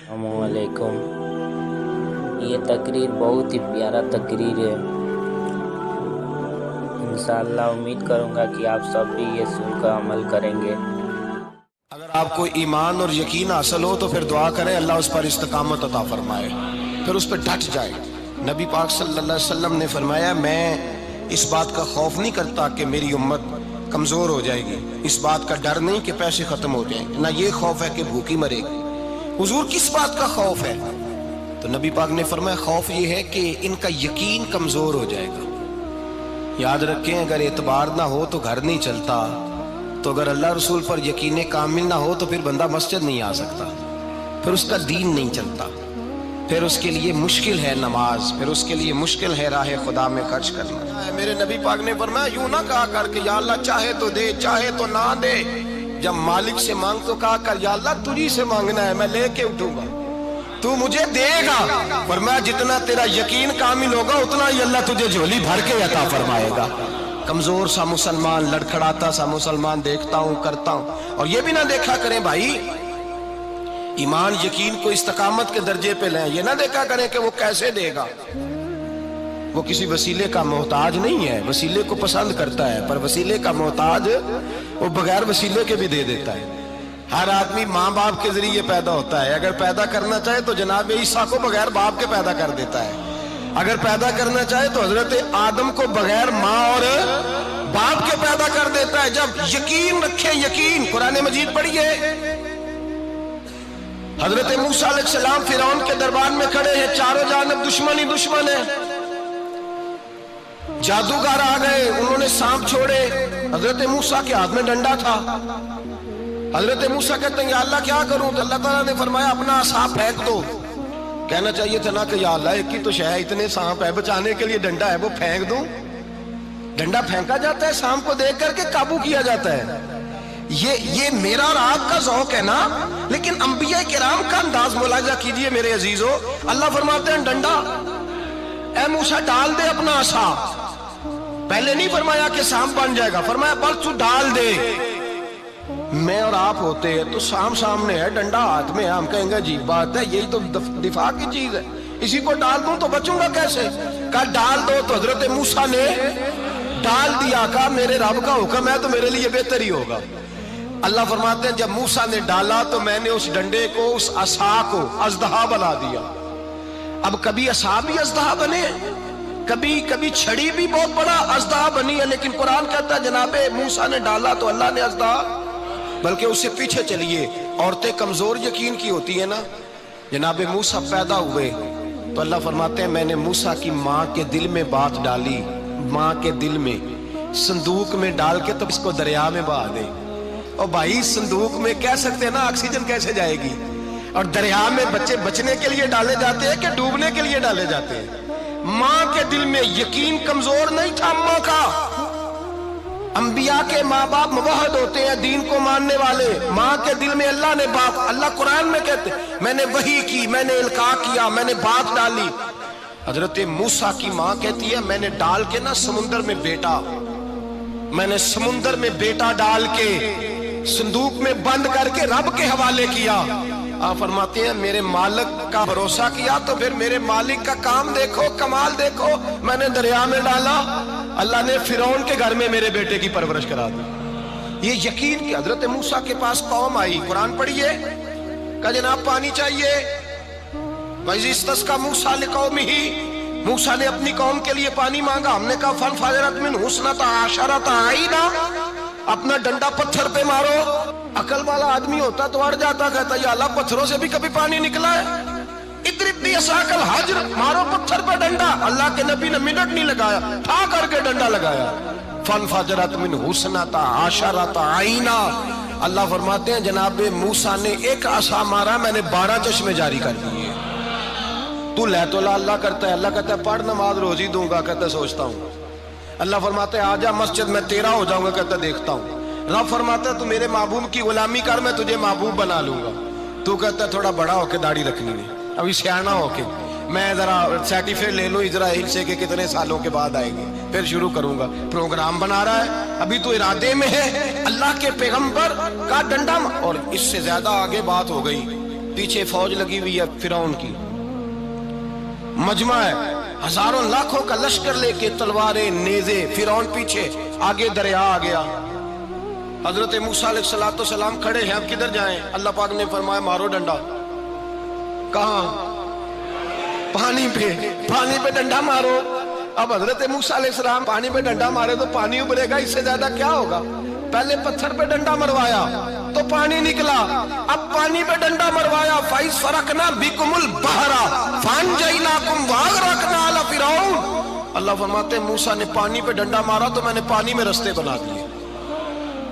السلام علیکم۔ یہ تقریر بہت ہی پیارا تقریر ہے۔ انشاءاللہ امید کروں گا کہ آپ سب بھی یہ سن کر عمل کریں گے۔ اگر آپ کو ایمان اور یقین حاصل ہو تو پھر دعا کریں اللہ اس پر استقامت عطا فرمائے، پھر اس پہ ڈٹ جائے۔ نبی پاک صلی اللہ علیہ وسلم نے فرمایا میں اس بات کا خوف نہیں کرتا کہ میری امت کمزور ہو جائے گی، اس بات کا ڈر نہیں کہ پیسے ختم ہو جائیں، نہ یہ خوف ہے کہ بھوکی مرے گی۔ حضور کس بات کا خوف ہے؟ تو نبی پاک نے فرمایا خوف یہ ہے کہ ان کا یقین کمزور ہو جائے گا۔ یاد رکھیں اگر اعتبار نہ ہو تو گھر نہیں چلتا، تو اگر اللہ رسول پر یقین کامل نہ ہو تو پھر بندہ مسجد نہیں آ سکتا، پھر اس کا دین نہیں چلتا، پھر اس کے لیے مشکل ہے نماز، پھر اس کے لیے مشکل ہے راہ خدا میں خرچ کرنا۔ میرے نبی پاک نے فرمایا یوں نہ کہا کر کہ یا اللہ چاہے تو دے چاہے تو نہ دے، جب مالک سے مانگ تو کہا کر یا اللہ تجھی سے مانگنا ہے، میں لے کے اٹھوں گا، تو مجھے دے گا۔ فرمایا جتنا تیرا یقین کامل ہوگا اتنا ہی اللہ تجھے جھولی بھر کے عطا فرمائے گا۔ کمزور سا مسلمان، لڑکھڑاتا سا مسلمان دیکھتا ہوں کرتا ہوں، اور یہ بھی نہ دیکھا کریں بھائی ایمان یقین کو استقامت کے درجے پہ لیں، یہ نہ دیکھا کریں کہ وہ کیسے دے گا، وہ کسی وسیلے کا محتاج نہیں ہے، وسیلے کو پسند کرتا ہے، پر وسیلے کا محتاج وہ بغیر وسیلے کے بھی دے دیتا ہے۔ ہر آدمی ماں باپ کے ذریعے پیدا ہوتا ہے، اگر پیدا کرنا چاہے تو جناب عیسیٰ کو بغیر باپ کے پیدا کر دیتا ہے، اگر پیدا کرنا چاہے تو حضرت آدم کو بغیر ماں اور باپ کے پیدا کر دیتا ہے۔ جب یقین رکھیں، یقین قرآن مجید پڑھیے، حضرت موسیٰ علیہ السلام فرعون کے دربار میں کھڑے ہیں، چاروں جانب دشمن ہی دشمن ہے، جادوگر آ گئے، انہوں نے سانپ چھوڑے، حضرت موسیٰ کے ہاتھ میں ڈنڈا تھا۔ حضرت موسیٰ کہتے ہیں یا اللہ کیا کروں؟ تو اللہ تعالیٰ نے فرمایا اپنا عصا پھینک دو۔ کہنا چاہیے تھا نا کہ یا اللہ ایک ہی تو شے ہے، اتنے سانپ ہے، بچانے کے لیے ڈنڈا ہے وہ پھینک دوں؟ ڈنڈا پھینکا جاتا ہے، سانپ کو دیکھ کر کے قابو کیا جاتا ہے۔ یہ میرا اور آپ کا ذوق ہے نا، لیکن انبیاء کرام کا انداز ملاحظہ کیجئے میرے عزیزو۔ اللہ فرماتے ہیں ڈنڈا، اے موسیٰ ڈال دے اپنا عصا۔ پہلے نہیں فرمایا کہ سانپ بن جائے گا، فرمایا بس تو ڈال دے۔ میں اور آپ ہوتے ہیں تو سانپ سامنے ہے، ڈنڈا ہاتھ میں ہے، ہم کہیں گے عجیب بات ہے، یہی تو دفاع کی چیز ہے، اسی کو ڈال دوں تو بچوں گا کیسے؟ کہا ڈال دو، تو حضرت موسیٰ نے ڈال دیا، کہا میرے رب کا حکم ہے تو میرے لیے بہتر ہی ہوگا۔ اللہ فرماتے ہیں جب موسیٰ نے ڈالا تو میں نے اس ڈنڈے کو، اس عصا کو اژدہا بنا دیا۔ اب کبھی عصا بھی اژدہا بنے، کبھی چھڑی بھی بہت بڑا اژدہا بنی ہے، لیکن قرآن کہتا ہے جناب موسیٰ نے ڈالا تو اللہ نے اژدہا، بلکہ اس سے پیچھے چلیے، عورتیں کمزور یقین کی ہوتی ہیں نا، جناب موسیٰ پیدا ہوئے تو اللہ فرماتے ہیں میں نے موسیٰ کی ماں کے دل میں بات ڈالی، ماں کے دل میں صندوق میں ڈال کے تو اس کو دریا میں بہا دے۔ اور بھائی صندوق میں کہہ سکتے ہیں نا آکسیجن کیسے جائے گی، اور دریا میں بچے بچنے کے لیے ڈالے جاتے ہیں کہ ڈوبنے کے لیے ڈالے جاتے ہیں؟ ماں کے دل میں یقین کمزور نہیں تھا ماں کا۔ انبیاء کے ماں باپ موحد ہوتے ہیں، دین کو ماننے والے، ماں کے دل میں اللہ نے بات، اللہ قرآن میں کہتے میں نے وحی کی، میں نے القاء کیا، میں نے بات ڈالی۔ حضرت موسیٰ کی ماں کہتی ہے میں نے ڈال کے نا سمندر میں بیٹا، میں نے سمندر میں بیٹا ڈال کے صندوق میں بند کر کے رب کے حوالے کیا۔ آپ فرماتے ہیں میرے مالک کا بھروسہ کیا تو پھر میرے مالک کا کام دیکھو، کمال دیکھو، میں نے دریا میں ڈالا، اللہ نے فرعون کے گھر میں میرے بیٹے کی پرورش کرا دی۔ یہ یقین کہ حضرت موسیٰ کے پاس قوم آئی، قرآن پڑھیے، کہا جناب پانی چاہیے، وَإِذِ اسْتَسْقَىٰ مُوسَىٰ لِقَوْمِهِ، موسیٰ نے اپنی قوم کے لیے پانی مانگا، ہم نے کہا فَانْفَجَرَتْ مِنْهُ اثْنَتَا عَشَرَةَ عَيْنًا، اپنا ڈنڈا پتھر پہ مارو۔ عقل والا آدمی ہوتا تو اڑ جاتا، کہتا یا اللہ پتھروں سے بھی کبھی پانی نکلا ہے؟ اضرب بعصاک الحجر، مارو پتھر پہ ڈنڈا۔ اللہ کے نبی نے منٹ نہیں لگایا، ٹھا کر کے ڈنڈا لگایا، فَانْفَجَرَتْ مِنْهُ اثْنَتَا عَشَرَةَ عَيْنًا۔ اللہ فرماتے ہیں جناب موسیٰ نے ایک عصا مارا، میں نے 12 چشمے جاری کر دیے۔ تو لے تو لا اللہ کرتا ہے، اللہ کہتا ہے پڑھ نماز روزی دوں گا، کہتا ہے سوچتا ہوں۔ اللہ فرماتا ہے آجا مسجد میں تیرا ہو جاؤں گا، کہتا ہے دیکھتا ہوں۔ رب فرماتا ہے تو میرے محبوب کی غلامی کر، میں تجھے محبوب بنا لوں گا۔ تو کہتا ہے تھوڑا بڑا ہو کے داڑھی رکھنی ہے، ابھی سیانا ہو کے میں ذرا سرٹیفکیٹ لے لوں اسرائیل سے کہ کتنے سالوں کے بعد آئیں گے، پھر شروع کروں گا۔ پروگرام بنا رہا ہے، ابھی تو ارادے میں ہے۔ اللہ کے پیغمبر کا ڈنڈا، اور اس سے زیادہ آگے بات ہو گئی، پیچھے فوج لگی ہوئی ہے فرعون کی، مجمع ہے، ہزاروں لاکھوں کا لشکر لے کے، تلواریں نیزے، فرعون پیچھے، آگے دریا آ گیا۔ حضرت موسیٰ علیہ السلام کھڑے ہیں، اب کدھر جائیں؟ اللہ پاک نے فرمایا مارو ڈنڈا۔ کہاں؟ پانی پہ ڈنڈا مارو۔ اب حضرت موسیٰ علیہ السلام پانی پہ ڈنڈا مارے تو پانی ابلے گا، اس سے زیادہ کیا ہوگا؟ پہلے پتھر پہ ڈنڈا مروایا تو پانی نکلا، اب پانی پہ ڈنڈا مروایا، فَإِذْ فَرَقْنَا بِكُمُ الْبَحْرَ فَأَنْجَيْنَاكُمْ وَأَغْرَقْنَا آلَ فِرْعَوْنَ۔ اللہ فرماتے ہیں موسیٰ نے پانی پہ ڈنڈا مارا تو میں نے پانی میں رستے بنا دیے۔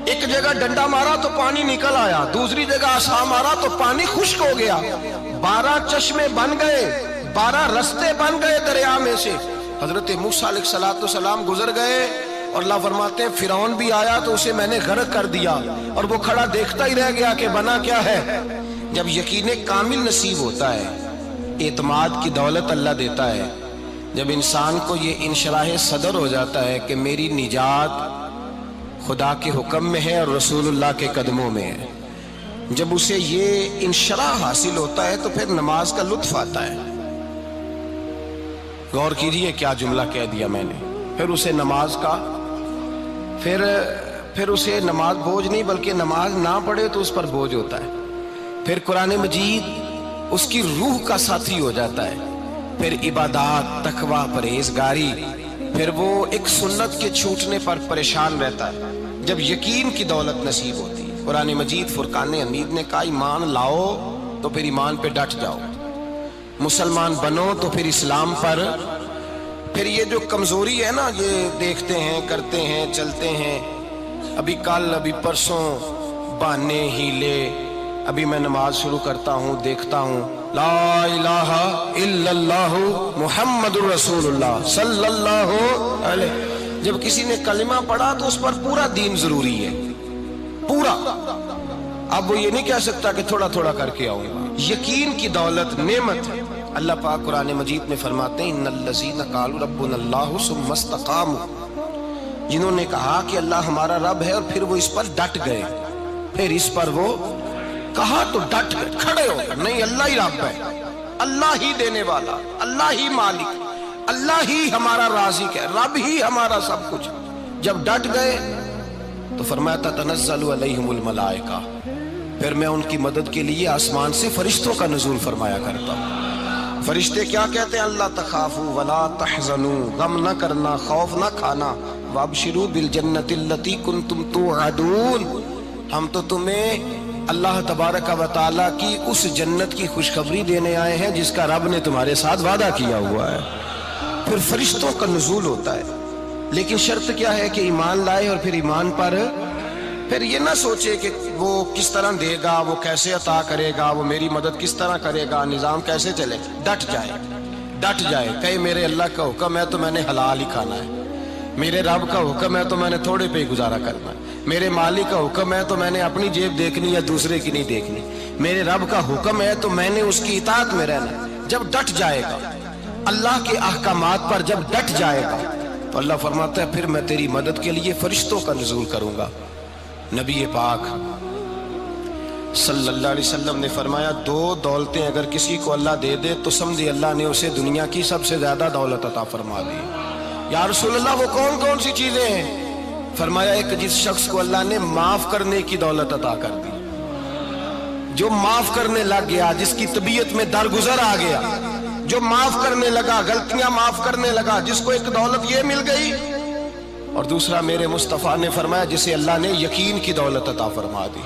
ایک جگہ ڈنڈا مارا تو پانی نکل آیا، دوسری جگہ عصا مارا تو پانی خشک ہو گیا، 12 چشمے بن گئے، 12 رستے بن گئے دریا میں سے۔ حضرت موسیٰ علیہ السلام گزر گئے اور اللہ فرماتے ہیں فرعون بھی آیا تو اسے میں نے غرق کر دیا، اور وہ کھڑا دیکھتا ہی رہ گیا کہ بنا کیا ہے۔ جب یقین کامل نصیب ہوتا ہے، اعتماد کی دولت اللہ دیتا ہے، جب انسان کو یہ انشراح صدر ہو جاتا ہے کہ میری نجات خدا کے حکم میں ہے اور رسول اللہ کے قدموں میں ہے، جب اسے یہ انشراح حاصل ہوتا ہے تو پھر نماز کا لطف آتا ہے۔ غور کیجئے کیا جملہ کہہ دیا میں نے۔ پھر اسے نماز کا پھر اسے نماز بوجھ نہیں، بلکہ نماز نہ پڑھے تو اس پر بوجھ ہوتا ہے۔ پھر قرآن مجید اس کی روح کا ساتھی ہو جاتا ہے، پھر عبادات، تقوی، پرہیزگاری، پھر وہ ایک سنت کے چھوٹنے پر پریشان رہتا ہے جب یقین کی دولت نصیب ہوتی ہے۔ قرآن مجید فرقان حمید نے کہا ایمان لاؤ تو پھر ایمان پہ ڈٹ جاؤ، مسلمان بنو تو پھر اسلام پر۔ پھر یہ جو کمزوری ہے نا، یہ دیکھتے ہیں، کرتے ہیں، چلتے ہیں، ابھی کل، ابھی پرسوں، بہانے، ہیلے، ابھی میں نماز شروع کرتا ہوں، دیکھتا ہوں لا الہ الا اللہ محمد الرسول اللہ صلی اللہ علیہ۔ جب کسی نے کلمہ پڑھا تو اس پر پورا دین ضروری ہے، پورا۔ اب وہ یہ نہیں کہہ سکتا کہ تھوڑا تھوڑا کر کے آؤں گا۔ یقین کی دولت نعمت ہے۔ اللہ پاک قرآن مجید میں فرماتے ہیں ان الذین قالوا ربنا اللہ ثم استقاموا، جنہوں نے کہا کہ اللہ ہمارا رب ہے اور پھر وہ اس پر ڈٹ گئے، پھر اس پر وہ کہا تو ڈٹ گئے، کھڑے ہو گئے، نہیں اللہ ہی رب ہے، اللہ ہی دینے والا، اللہ ہی مالک، اللہ ہی ہمارا رازق ہے، رب ہی ہمارا سب کچھ۔ جب ڈٹ گئے تو فرمایا تتنزل علیہم الملائکہ، پھر میں ان کی مدد کے لیے آسمان سے فرشتوں کا نزول فرمایا کرتا ہوں۔ فرشتے کیا کہتے ہیں؟ اللہ تخافوا ولا تحزنوا، غم نہ کرنا، خوف نہ کھانا، وابشروا بالجنۃ التی کنتم توعدون، ہم تو تمہیں اللہ تبارک و تعالیٰ کی اس جنت کی خوشخبری دینے آئے ہیں جس کا رب نے تمہارے ساتھ وعدہ کیا ہوا ہے۔ پھر فرشتوں کا نزول ہوتا ہے، لیکن شرط کیا ہے کہ ایمان لائے، اور پھر ایمان پر پھر یہ نہ سوچے کہ وہ کس طرح دے گا، وہ کیسے عطا کرے گا، وہ میری مدد کس طرح کرے گا، نظام کیسے چلے، ڈٹ جائے، کہے میرے اللہ کا حکم ہے تو میں نے حلال ہی کھانا ہے، میرے رب کا حکم ہے تو میں نے تھوڑے پہ گزارا کرنا ہے، میرے مالک کا حکم ہے تو میں نے اپنی جیب دیکھنی یا دوسرے کی نہیں دیکھنی، میرے رب کا حکم ہے تو میں نے اس کی اطاعت میں رہنا۔ جب ڈٹ جائے گا اللہ کے احکامات پر، جب ڈٹ جائے گا تو اللہ فرماتا ہے پھر میں تیری مدد کے لیے فرشتوں کا نزول کروں گا۔ نبی پاک صلی اللہ علیہ وسلم نے فرمایا 2 دولتیں اگر کسی کو اللہ دے دے تو سمجھے اللہ نے اسے دنیا کی سب سے زیادہ دولت عطا فرما دی۔ یا رسول اللہ وہ کون کون سی چیزیں ہیں؟ فرمایا ایک جس شخص کو اللہ نے معاف کرنے کی دولت عطا کر دی، جو معاف کرنے لگ گیا، جس کی طبیعت میں درگزر آ گیا، جو معاف کرنے لگا، غلطیاں معاف کرنے لگا، جس کو ایک دولت یہ مل گئی۔ اور دوسرا میرے مصطفیٰ نے فرمایا جسے اللہ نے یقین کی دولت عطا فرما دی،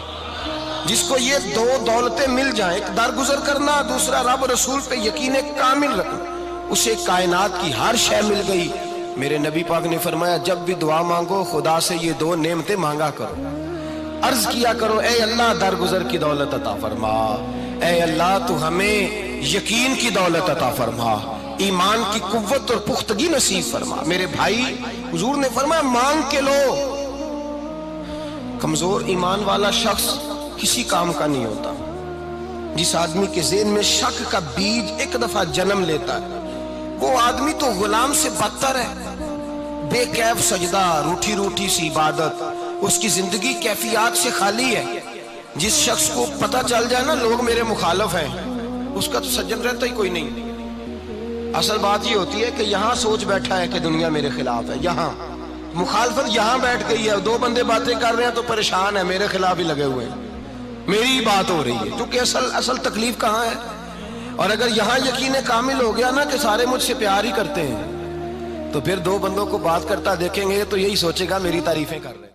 جس کو یہ 2 دولتیں مل جائیں، ایک درگزر کرنا، دوسرا رب رسول پہ یقین کامل رکھنا، اسے کائنات کی ہر شے مل گئی۔ میرے نبی پاک نے فرمایا جب بھی دعا مانگو خدا سے یہ 2 نعمتیں مانگا کرو، عرض کیا کرو اے اللہ درگزر کی دولت عطا فرما، اے اللہ تو ہمیں یقین کی دولت عطا فرما، ایمان کی قوت اور پختگی نصیب فرما۔ میرے بھائی حضور نے فرمایا مانگ کے لو۔ کمزور ایمان والا شخص کسی کام کا نہیں ہوتا۔ جس آدمی کے ذہن میں شک کا بیج ایک دفعہ جنم لیتا ہے وہ آدمی تو غلام سے بدتر ہے۔ بے کیف سجدہ، روٹھی روٹھی سی عبادت، اس کی زندگی کیفیات سے خالی ہے۔ جس شخص کو پتہ چل جائے نا لوگ میرے مخالف ہیں، اس کا تو سجن رہتا ہی کوئی نہیں۔ اصل بات یہ ہوتی ہے کہ یہاں سوچ بیٹھا ہے کہ دنیا میرے خلاف ہے، یہاں مخالفت یہاں بیٹھ گئی ہے، دو بندے باتیں کر رہے ہیں تو پریشان ہے، میرے خلاف ہی لگے ہوئے ہیں، میری ہی بات ہو رہی ہے، کیونکہ اصل تکلیف کہاں ہے؟ اور اگر یہاں یقین کامل ہو گیا نا کہ سارے مجھ سے پیار ہی کرتے ہیں، تو پھر دو بندوں کو بات کرتا دیکھیں گے تو یہی سوچے گا میری تعریفیں کر رہے ہیں۔